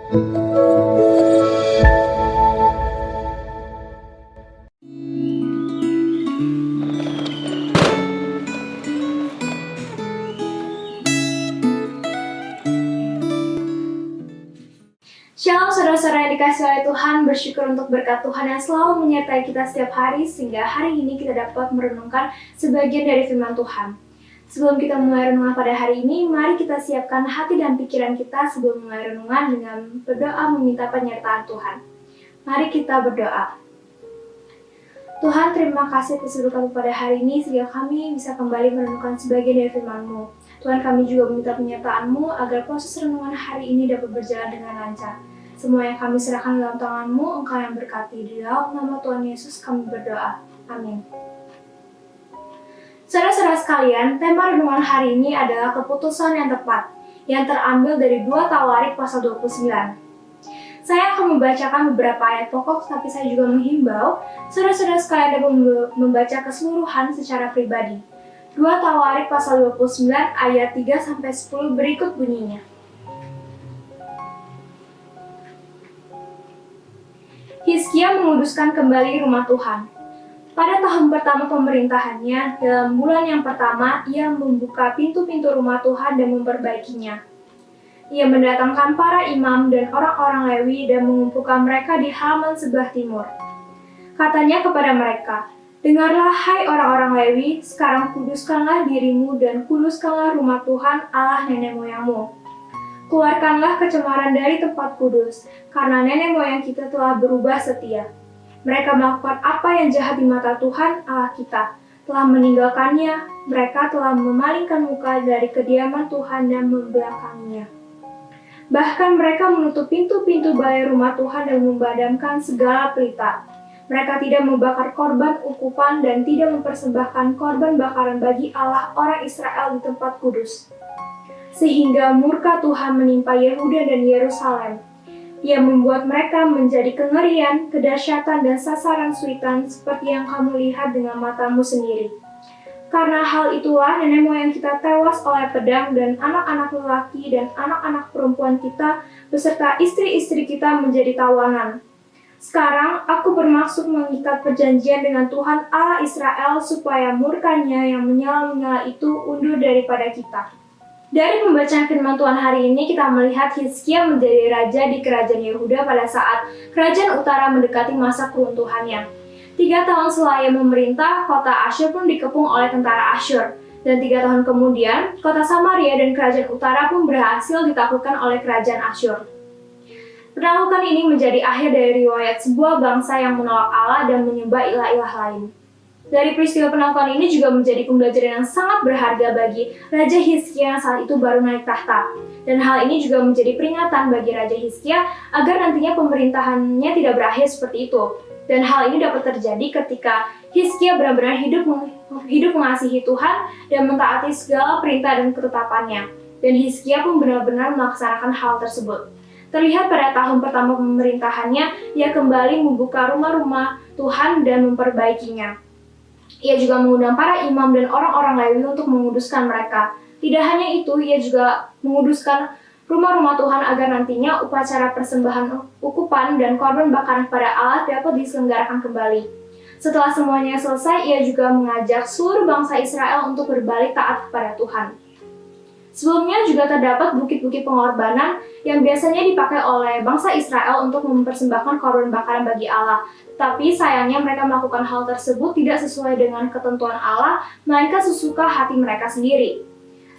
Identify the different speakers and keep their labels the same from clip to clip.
Speaker 1: Shalom saudara-saudara yang dikasihi oleh Tuhan, bersyukur untuk berkat Tuhan yang selalu menyertai kita setiap hari sehingga hari ini kita dapat merenungkan sebagian dari firman Tuhan. Sebelum kita mulai renungan pada hari ini, mari kita siapkan hati dan pikiran kita sebelum mulai renungan dengan berdoa meminta penyertaan Tuhan. Mari kita berdoa. Tuhan, terima kasih atas berkat pada hari ini sehingga kami bisa kembali merenungkan sebagian dari firman-Mu. Tuhan, kami juga meminta penyertaan-Mu agar proses renungan hari ini dapat berjalan dengan lancar. Semua yang kami serahkan dalam tangan-Mu, Engkau yang berkati. Di dalam nama Tuhan Yesus kami berdoa. Amin. Saudara-saudara sekalian, tema renungan hari ini adalah keputusan yang tepat, yang terambil dari 2 Tawarik pasal 29. Saya akan membacakan beberapa ayat pokok, tapi saya juga menghimbau saudara-saudara sekalian dapat membaca keseluruhan secara pribadi. 2 Tawarik pasal 29 ayat 3-10 berikut bunyinya. Hizkia menguduskan kembali rumah Tuhan. Pada tahun pertama pemerintahannya, dalam bulan yang pertama, ia membuka pintu-pintu rumah Tuhan dan memperbaikinya. Ia mendatangkan para imam dan orang-orang Lewi dan mengumpulkan mereka di halaman sebelah timur. Katanya kepada mereka, "Dengarlah hai orang-orang Lewi, sekarang kuduskanlah dirimu dan kuduskanlah rumah Tuhan Allah nenek moyangmu. Keluarkanlah kecemaran dari tempat kudus, karena nenek moyang kita telah berubah setia. Mereka melakukan apa yang jahat di mata Tuhan Allah kita, telah meninggalkannya, mereka telah memalingkan muka dari kediaman Tuhan dan membelakanginya. Bahkan mereka menutup pintu-pintu balai rumah Tuhan dan membadamkan segala pelita. Mereka tidak membakar korban ukupan dan tidak mempersembahkan korban bakaran bagi Allah orang Israel di tempat kudus. Sehingga murka Tuhan menimpa Yehuda dan Yerusalem. Ia membuat mereka menjadi kengerian, kedahsyatan dan sasaran suitan seperti yang kamu lihat dengan matamu sendiri. Karena hal itulah nenek moyang kita tewas oleh pedang dan anak-anak lelaki dan anak-anak perempuan kita beserta istri-istri kita menjadi tawanan. Sekarang aku bermaksud mengikat perjanjian dengan Tuhan Allah Israel supaya murkanya yang menyala-nyala itu undur daripada kita." Dari pembacaan firman Tuhan hari ini kita melihat Hizkia menjadi raja di kerajaan Yehuda pada saat kerajaan utara mendekati masa keruntuhannya. 3 tahun setelah ia memerintah, kota Asyur pun dikepung oleh tentara Asyur. Dan 3 tahun kemudian, kota Samaria dan kerajaan utara pun berhasil ditaklukkan oleh kerajaan Asyur. Penaklukan ini menjadi akhir dari riwayat sebuah bangsa yang menolak Allah dan menyembah ilah-ilah lain. Dari peristiwa penaklukan ini juga menjadi pembelajaran yang sangat berharga bagi Raja Hizkia yang saat itu baru naik tahta. Dan hal ini juga menjadi peringatan bagi Raja Hizkia agar nantinya pemerintahannya tidak berakhir seperti itu. Dan hal ini dapat terjadi ketika Hizkia benar-benar hidup mengasihi Tuhan dan mentaati segala perintah dan ketetapannya. Dan Hizkia pun benar-benar melaksanakan hal tersebut. Terlihat pada tahun pertama pemerintahannya, ia kembali membuka rumah-rumah Tuhan dan memperbaikinya. Ia juga mengundang para imam dan orang-orang Lewi untuk menguduskan mereka. Tidak hanya itu, ia juga menguduskan rumah-rumah Tuhan agar nantinya upacara persembahan ukupan dan korban bakaran pada Allah dapat diselenggarakan kembali. Setelah semuanya selesai, ia juga mengajak seluruh bangsa Israel untuk berbalik taat kepada Tuhan. Sebelumnya juga terdapat bukit-bukit pengorbanan yang biasanya dipakai oleh bangsa Israel untuk mempersembahkan korban bakaran bagi Allah. Tapi sayangnya mereka melakukan hal tersebut tidak sesuai dengan ketentuan Allah, melainkan sesuka hati mereka sendiri.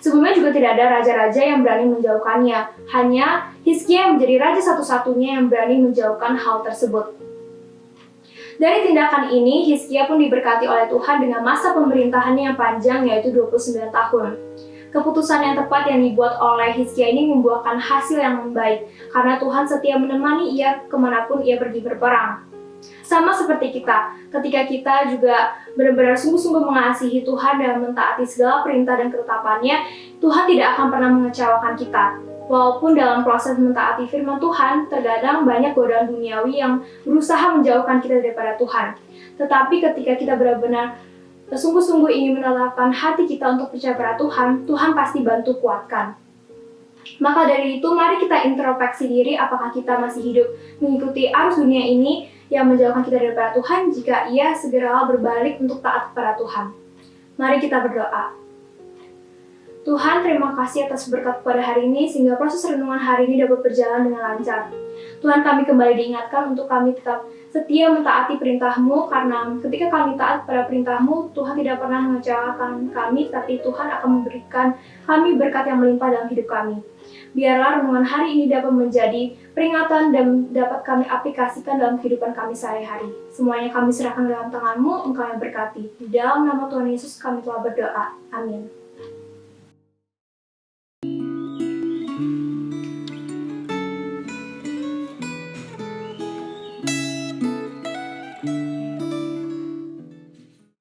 Speaker 1: Sebelumnya juga tidak ada raja-raja yang berani menjauhkannya. Hanya Hizkia yang menjadi raja satu-satunya yang berani menjauhkan hal tersebut. Dari tindakan ini, Hizkia pun diberkati oleh Tuhan dengan masa pemerintahannya yang panjang, yaitu 29 tahun. Keputusan yang tepat yang dibuat oleh Hizkia ini membuahkan hasil yang baik, karena Tuhan setia menemani ia kemanapun ia pergi berperang. Sama seperti kita, ketika kita juga benar-benar sungguh-sungguh mengasihi Tuhan dan mentaati segala perintah dan ketetapannya, Tuhan tidak akan pernah mengecewakan kita. Walaupun dalam proses mentaati firman Tuhan, terkadang banyak godaan duniawi yang berusaha menjauhkan kita daripada Tuhan. Tetapi ketika kita benar-benar sungguh-sungguh ingin menetapkan hati kita untuk percaya pada Tuhan, Tuhan pasti bantu kuatkan. Maka dari itu, mari kita introspeksi diri apakah kita masih hidup mengikuti arus dunia ini yang menjauhkan kita daripada Tuhan jika ia segera berbalik untuk taat kepada Tuhan. Mari kita berdoa. Tuhan, terima kasih atas berkat pada hari ini sehingga proses renungan hari ini dapat berjalan dengan lancar. Tuhan, kami kembali diingatkan untuk kami tetap setia mentaati perintah-Mu, karena ketika kami taat pada perintah-Mu, Tuhan tidak pernah mengecewakan kami, tapi Tuhan akan memberikan kami berkat yang melimpah dalam hidup kami. Biarlah renungan hari ini dapat menjadi peringatan dan dapat kami aplikasikan dalam kehidupan kami sehari-hari. Semuanya kami serahkan dalam tangan-Mu, Engkau yang berkati. Di dalam nama Tuhan Yesus kami telah berdoa. Amin.